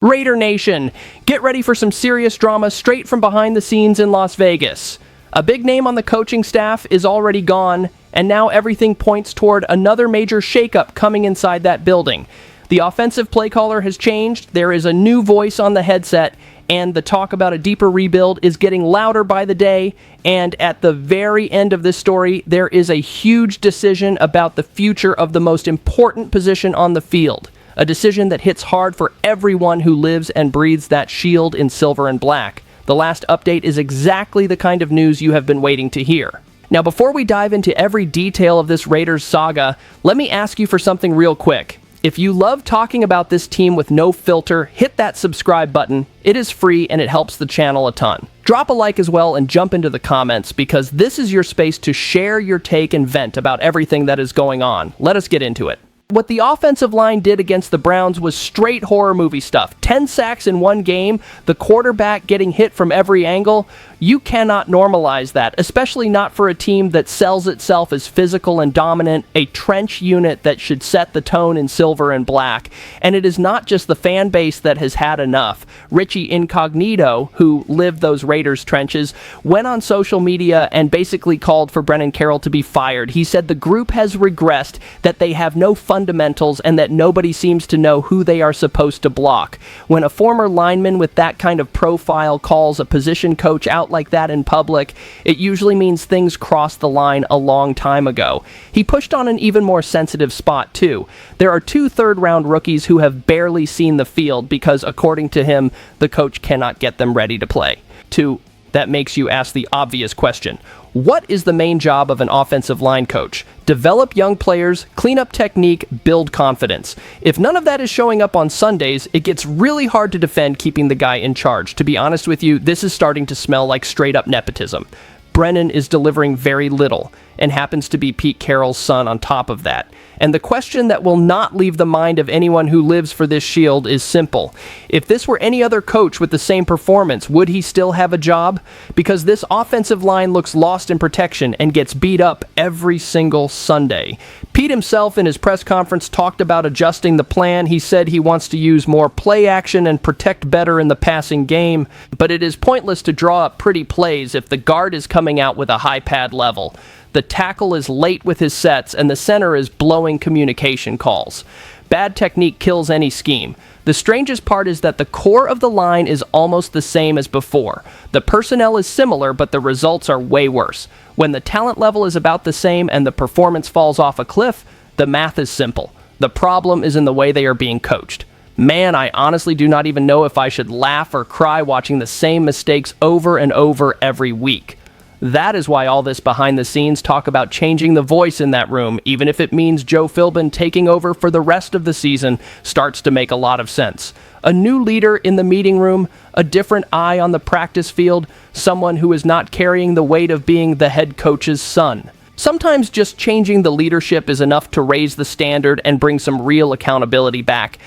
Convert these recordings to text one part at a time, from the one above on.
Raider Nation, get ready for some serious drama straight from behind the scenes in Las Vegas. A big name on the coaching staff is already gone, and now everything points toward another major shakeup coming inside that building. The offensive play caller has changed, there is a new voice on the headset, and the talk about a deeper rebuild is getting louder by the day. And at the very end of this story, there is a huge decision about the future of the most important position on the field. A decision that hits hard for everyone who lives and breathes that shield in silver and black. The last update is exactly the kind of news you have been waiting to hear. Now, before we dive into every detail of this Raiders saga, let me ask you for something real quick. If you love talking about this team with no filter, hit that subscribe button. It is free and it helps the channel a ton. Drop a like as well and jump into the comments because this is your space to share your take and vent about everything that is going on. Let us get into it. What the offensive line did against the Browns was straight horror movie stuff. 10 sacks in one game, the quarterback getting hit from every angle. You cannot normalize that, especially not for a team that sells itself as physical and dominant, a trench unit that should set the tone in silver and black. And it is not just the fan base that has had enough. Richie Incognito, who lived those Raiders trenches, went on social media and basically called for Brennan Carroll to be fired. He said the group has regressed, that they have no fundamentals, and that nobody seems to know who they are supposed to block. When a former lineman with that kind of profile calls a position coach out like that in public, it usually means things crossed the line a long time ago. He pushed on an even more sensitive spot too. There are 2 third-round rookies who have barely seen the field because, according to him, the coach cannot get them ready to play. 2. That makes you ask the obvious question. What is the main job of an offensive line coach? Develop young players, clean up technique, build confidence. If none of that is showing up on Sundays, it gets really hard to defend keeping the guy in charge. To be honest with you, this is starting to smell like straight up nepotism. Brennan is delivering very little, and happens to be Pete Carroll's son on top of that. And the question that will not leave the mind of anyone who lives for this shield is simple. If this were any other coach with the same performance, would he still have a job? Because this offensive line looks lost in protection and gets beat up every single Sunday. Pete himself in his press conference talked about adjusting the plan. He said he wants to use more play action and protect better in the passing game, but it is pointless to draw up pretty plays if the guard is coming out with a high pad level. The tackle is late with his sets, and the center is blowing communication calls. Bad technique kills any scheme. The strangest part is that the core of the line is almost the same as before. The personnel is similar, but the results are way worse. When the talent level is about the same and the performance falls off a cliff, the math is simple. The problem is in the way they are being coached. Man, I honestly do not even know if I should laugh or cry watching the same mistakes over and over every week. That is why all this behind-the-scenes talk about changing the voice in that room, even if it means Joe Philbin taking over for the rest of the season, starts to make a lot of sense. A new leader in the meeting room, a different eye on the practice field, someone who is not carrying the weight of being the head coach's son. Sometimes just changing the leadership is enough to raise the standard and bring some real accountability back.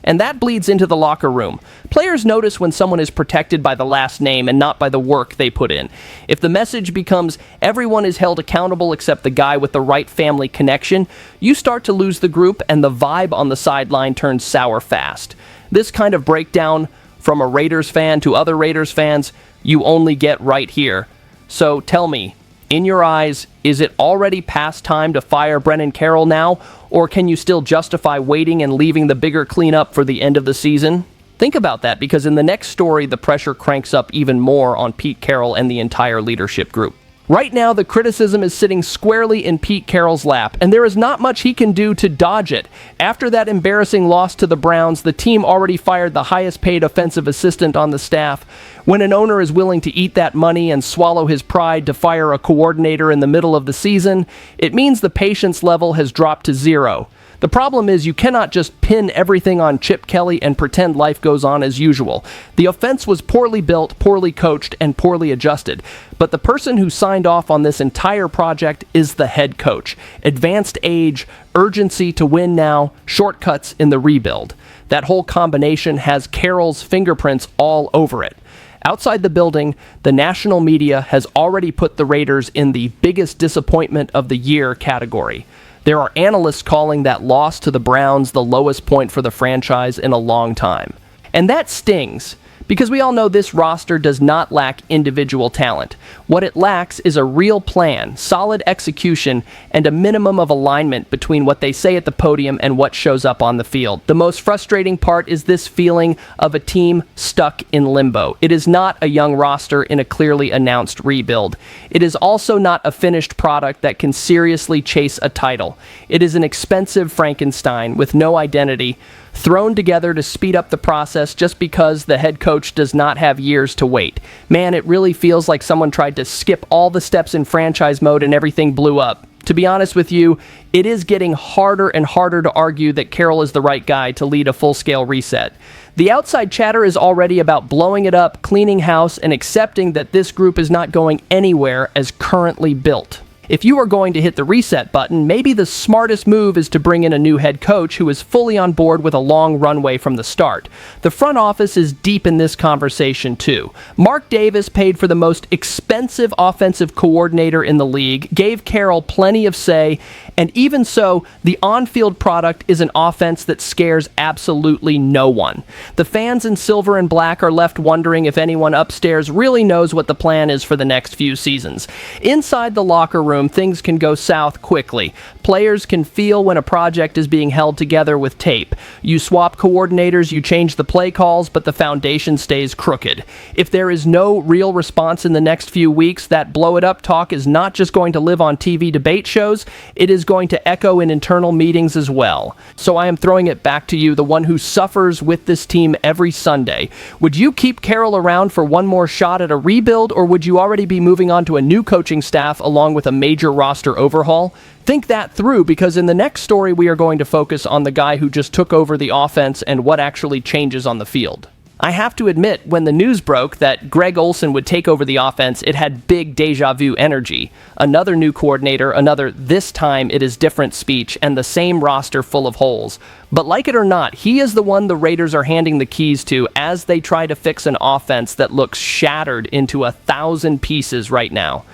And that bleeds into the locker room. Players notice when someone is protected by the last name and not by the work they put in. If the message becomes everyone is held accountable except the guy with the right family connection, you start to lose the group and the vibe on the sideline turns sour fast. This kind of breakdown from a Raiders fan to other Raiders fans, you only get right here. So tell me, in your eyes, is it already past time to fire Brennan Carroll now, or can you still justify waiting and leaving the bigger cleanup for the end of the season? Think about that, because in the next story, the pressure cranks up even more on Pete Carroll and the entire leadership group. Right now, the criticism is sitting squarely in Pete Carroll's lap, and there is not much he can do to dodge it. After that embarrassing loss to the Browns, the team already fired the highest-paid offensive assistant on the staff. When an owner is willing to eat that money and swallow his pride to fire a coordinator in the middle of the season, it means the patience level has dropped to 0. The problem is you cannot just pin everything on Chip Kelly and pretend life goes on as usual. The offense was poorly built, poorly coached, and poorly adjusted. But the person who signed off on this entire project is the head coach. Advanced age, urgency to win now, shortcuts in the rebuild. That whole combination has Carroll's fingerprints all over it. Outside the building, the national media has already put the Raiders in the biggest disappointment of the year category. There are analysts calling that loss to the Browns the lowest point for the franchise in a long time. And that stings, because we all know this roster does not lack individual talent. What it lacks is a real plan, solid execution, and a minimum of alignment between what they say at the podium and what shows up on the field. The most frustrating part is this feeling of a team stuck in limbo. It is not a young roster in a clearly announced rebuild. It is also not a finished product that can seriously chase a title. It is an expensive Frankenstein with no identity, thrown together to speed up the process just because the head coach does not have years to wait. Man, it really feels like someone tried to skip all the steps in franchise mode and everything blew up. To be honest with you, it is getting harder and harder to argue that Carroll is the right guy to lead a full-scale reset. The outside chatter is already about blowing it up, cleaning house, and accepting that this group is not going anywhere as currently built. If you are going to hit the reset button, maybe the smartest move is to bring in a new head coach who is fully on board with a long runway from the start. The front office is deep in this conversation too. Mark Davis, paid for the most expensive offensive coordinator in the league, gave Carroll plenty of say, and even so, the on-field product is an offense that scares absolutely no one. The fans in silver and black are left wondering if anyone upstairs really knows what the plan is for the next few seasons. Inside the locker room, things can go south quickly. Players can feel when a project is being held together with tape. You swap coordinators, you change the play calls, but the foundation stays crooked. If there is no real response in the next few weeks, that blow it up talk is not just going to live on TV debate shows, it is going to echo in internal meetings as well. So I am throwing it back to you, the one who suffers with this team every Sunday. Would you keep Carroll around for one more shot at a rebuild, or would you already be moving on to a new coaching staff along with a major roster overhaul? Think that through, because in the next story we are going to focus on the guy who just took over the offense and what actually changes on the field. I have to admit, when the news broke that Greg Olsen would take over the offense, it had big deja vu energy. Another new coordinator, another "this time it is different" speech, and the same roster full of holes. But like it or not, he is the one the Raiders are handing the keys to as they try to fix an offense that looks shattered into 1,000 pieces right now.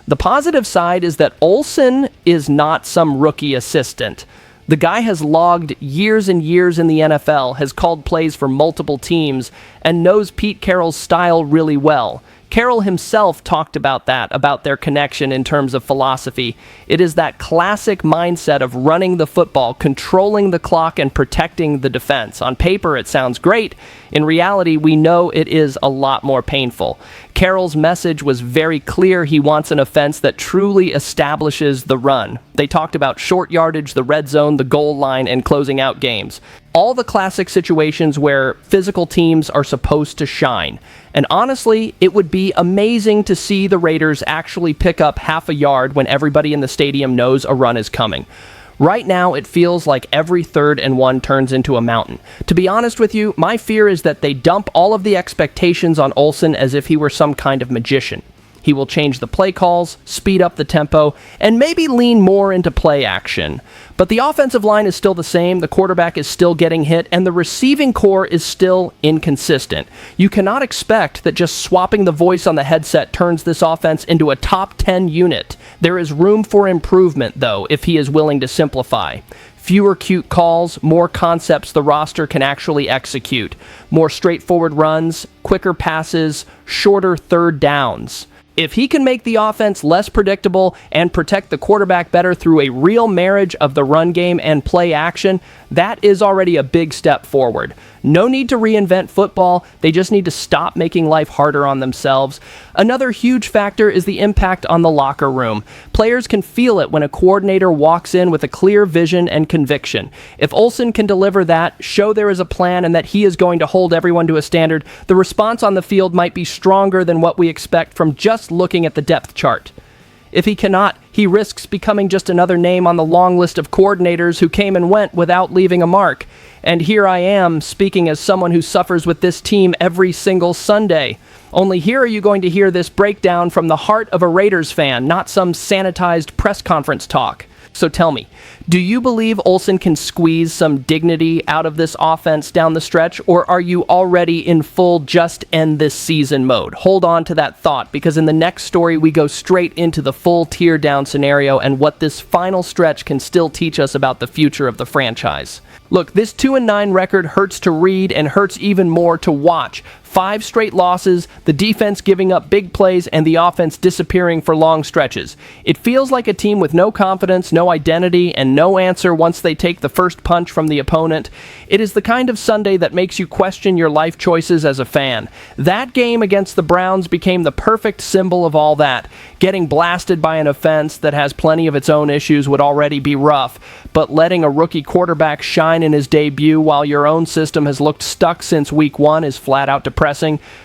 The positive side is that Olsen is not some rookie assistant. The guy has logged years and years in the NFL, has called plays for multiple teams, and knows Pete Carroll's style really well. Carroll himself talked about that, about their connection in terms of philosophy. It is that classic mindset of running the football, controlling the clock, and protecting the defense. On paper, it sounds great. In reality, we know it is a lot more painful. Carroll's message was very clear. He wants an offense that truly establishes the run. They talked about short yardage, the red zone, the goal line, and closing out games. All the classic situations where physical teams are supposed to shine. And honestly, it would be amazing to see the Raiders actually pick up half a yard when everybody in the stadium knows a run is coming. Right now, it feels like every 3rd and 1 turns into a mountain. To be honest with you, my fear is that they dump all of the expectations on Olsen as if he were some kind of magician. He will change the play calls, speed up the tempo, and maybe lean more into play action. But the offensive line is still the same, the quarterback is still getting hit, and the receiving core is still inconsistent. You cannot expect that just swapping the voice on the headset turns this offense into a top 10 unit. There is room for improvement, though, if he is willing to simplify. Fewer cute calls, more concepts the roster can actually execute. More straightforward runs, quicker passes, shorter third downs. If he can make the offense less predictable and protect the quarterback better through a real marriage of the run game and play action, that is already a big step forward. No need to reinvent football, they just need to stop making life harder on themselves. Another huge factor is the impact on the locker room. Players can feel it when a coordinator walks in with a clear vision and conviction. If Olsen can deliver that, show there is a plan and that he is going to hold everyone to a standard, the response on the field might be stronger than what we expect from just looking at the depth chart. If he cannot, he risks becoming just another name on the long list of coordinators who came and went without leaving a mark. And here I am, speaking as someone who suffers with this team every single Sunday. Only here are you going to hear this breakdown from the heart of a Raiders fan, not some sanitized press conference talk. So tell me, do you believe Olsen can squeeze some dignity out of this offense down the stretch, or are you already in full just end this season mode? Hold on to that thought, because in the next story we go straight into the full tear down scenario and what this final stretch can still teach us about the future of the franchise. Look, this 2-9 record hurts to read and hurts even more to watch. 5 straight losses, the defense giving up big plays, and the offense disappearing for long stretches. It feels like a team with no confidence, no identity, and no answer once they take the first punch from the opponent. It is the kind of Sunday that makes you question your life choices as a fan. That game against the Browns became the perfect symbol of all that. Getting blasted by an offense that has plenty of its own issues would already be rough, but letting a rookie quarterback shine in his debut while your own system has looked stuck since week 1 is flat out depressing.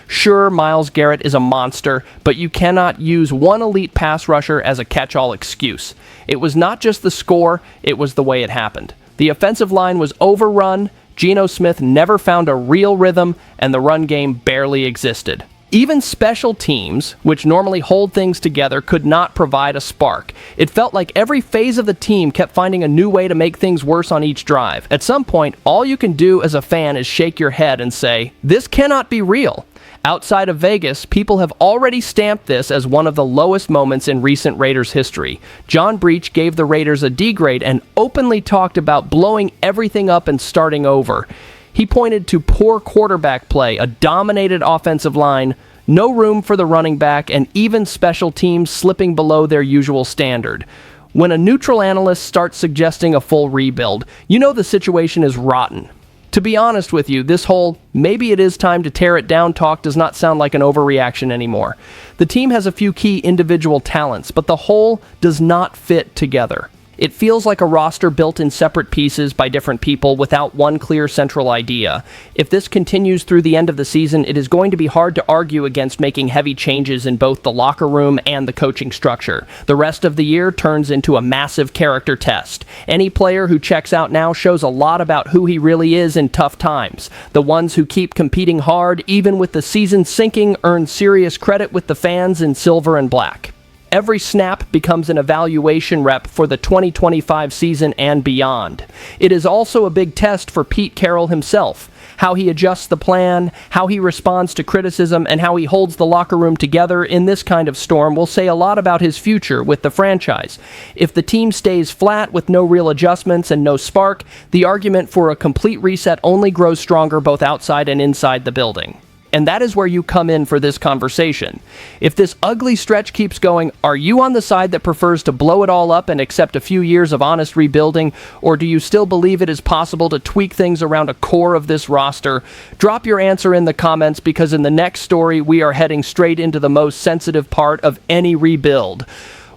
Sure, Myles Garrett is a monster, but you cannot use one elite pass rusher as a catch-all excuse. It was not just the score, it was the way it happened. The offensive line was overrun, Geno Smith never found a real rhythm, and the run game barely existed. Even special teams, which normally hold things together, could not provide a spark. It felt like every phase of the team kept finding a new way to make things worse on each drive. At some point, all you can do as a fan is shake your head and say, "This cannot be real." Outside of Vegas, people have already stamped this as one of the lowest moments in recent Raiders history. John Breach gave the Raiders a D grade and openly talked about blowing everything up and starting over. He pointed to poor quarterback play, a dominated offensive line, no room for the running back, and even special teams slipping below their usual standard. When a neutral analyst starts suggesting a full rebuild, you know the situation is rotten. To be honest with you, this whole "maybe it is time to tear it down" talk does not sound like an overreaction anymore. The team has a few key individual talents, but the whole does not fit together. It feels like a roster built in separate pieces by different people without one clear central idea. If this continues through the end of the season, it is going to be hard to argue against making heavy changes in both the locker room and the coaching structure. The rest of the year turns into a massive character test. Any player who checks out now shows a lot about who he really is in tough times. The ones who keep competing hard, even with the season sinking, earn serious credit with the fans in silver and black. Every snap becomes an evaluation rep for the 2025 season and beyond. It is also a big test for Pete Carroll himself. How he adjusts the plan, how he responds to criticism, and how he holds the locker room together in this kind of storm will say a lot about his future with the franchise. If the team stays flat with no real adjustments and no spark, the argument for a complete reset only grows stronger both outside and inside the building. And that is where you come in for this conversation. If this ugly stretch keeps going, are you on the side that prefers to blow it all up and accept a few years of honest rebuilding, or do you still believe it is possible to tweak things around a core of this roster? Drop your answer in the comments, because in the next story, we are heading straight into the most sensitive part of any rebuild.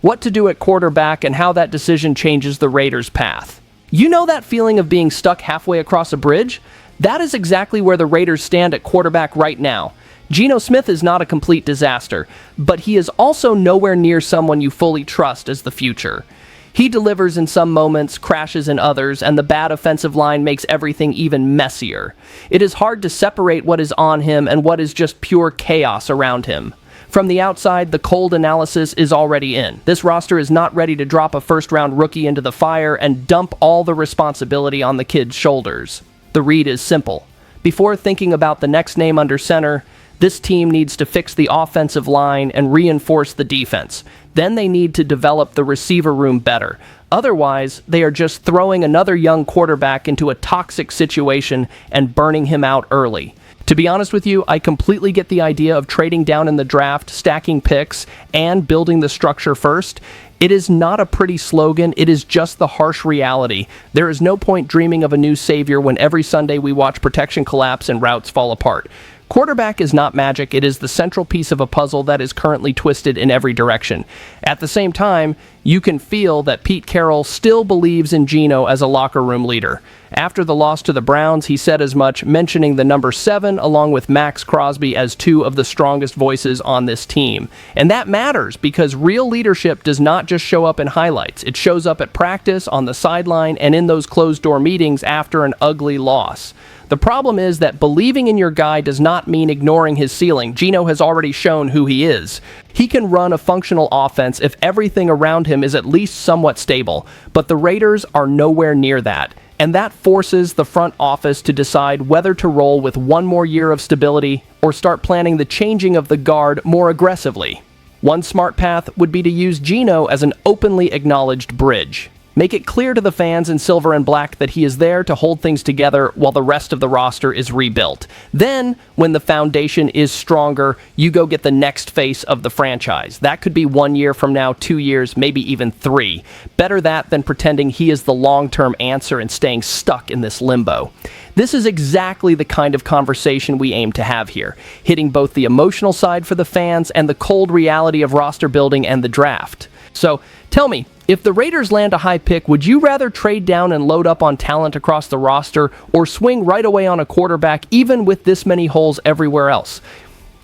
What to do at quarterback and how that decision changes the Raiders' path. You know that feeling of being stuck halfway across a bridge? That is exactly where the Raiders stand at quarterback right now. Geno Smith is not a complete disaster, but he is also nowhere near someone you fully trust as the future. He delivers in some moments, crashes in others, and the bad offensive line makes everything even messier. It is hard to separate what is on him and what is just pure chaos around him. From the outside, the cold analysis is already in. This roster is not ready to drop a first-round rookie into the fire and dump all the responsibility on the kid's shoulders. The read is simple. Before thinking about the next name under center, this team needs to fix the offensive line and reinforce the defense. Then they need to develop the receiver room better. Otherwise, they are just throwing another young quarterback into a toxic situation and burning him out early. To be honest with you, I completely get the idea of trading down in the draft, stacking picks, and building the structure first. It is not a pretty slogan, it is just the harsh reality. There is no point dreaming of a new savior when every Sunday we watch protection collapse and routes fall apart. Quarterback is not magic, it is the central piece of a puzzle that is currently twisted in every direction. At the same time, you can feel that Pete Carroll still believes in Geno as a locker room leader. After the loss to the Browns, he said as much, mentioning the number 7 along with Max Crosby as 2 of the strongest voices on this team. And that matters because real leadership does not just show up in highlights. It shows up at practice, on the sideline, and in those closed-door meetings after an ugly loss. The problem is that believing in your guy does not mean ignoring his ceiling. Geno has already shown who he is. He can run a functional offense if everything around him is at least somewhat stable, but the Raiders are nowhere near that. And that forces the front office to decide whether to roll with one more year of stability or start planning the changing of the guard more aggressively. One smart path would be to use Geno as an openly acknowledged bridge. Make it clear to the fans in silver and black that he is there to hold things together while the rest of the roster is rebuilt. Then, when the foundation is stronger, you go get the next face of the franchise. That could be 1 year from now, 2 years, maybe even 3. Better that than pretending he is the long-term answer and staying stuck in this limbo. This is exactly the kind of conversation we aim to have here, hitting both the emotional side for the fans and the cold reality of roster building and the draft. So, tell me, if the Raiders land a high pick, would you rather trade down and load up on talent across the roster or swing right away on a quarterback even with this many holes everywhere else?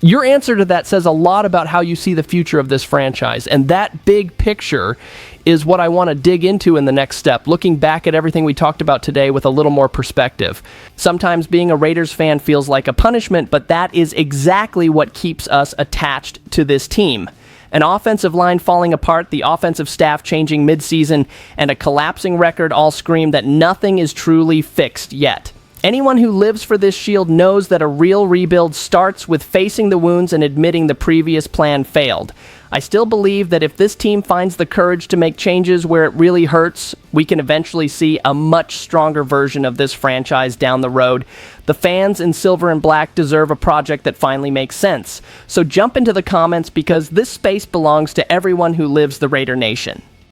Your answer to that says a lot about how you see the future of this franchise, and that big picture is what I want to dig into in the next step, looking back at everything we talked about today with a little more perspective. Sometimes being a Raiders fan feels like a punishment, but that is exactly what keeps us attached to this team. An offensive line falling apart, the offensive staff changing midseason, and a collapsing record all scream that nothing is truly fixed yet. Anyone who lives for this shield knows that a real rebuild starts with facing the wounds and admitting the previous plan failed. I still believe that if this team finds the courage to make changes where it really hurts, we can eventually see a much stronger version of this franchise down the road. The fans in silver and black deserve a project that finally makes sense. So jump into the comments because this space belongs to everyone who lives the Raider Nation.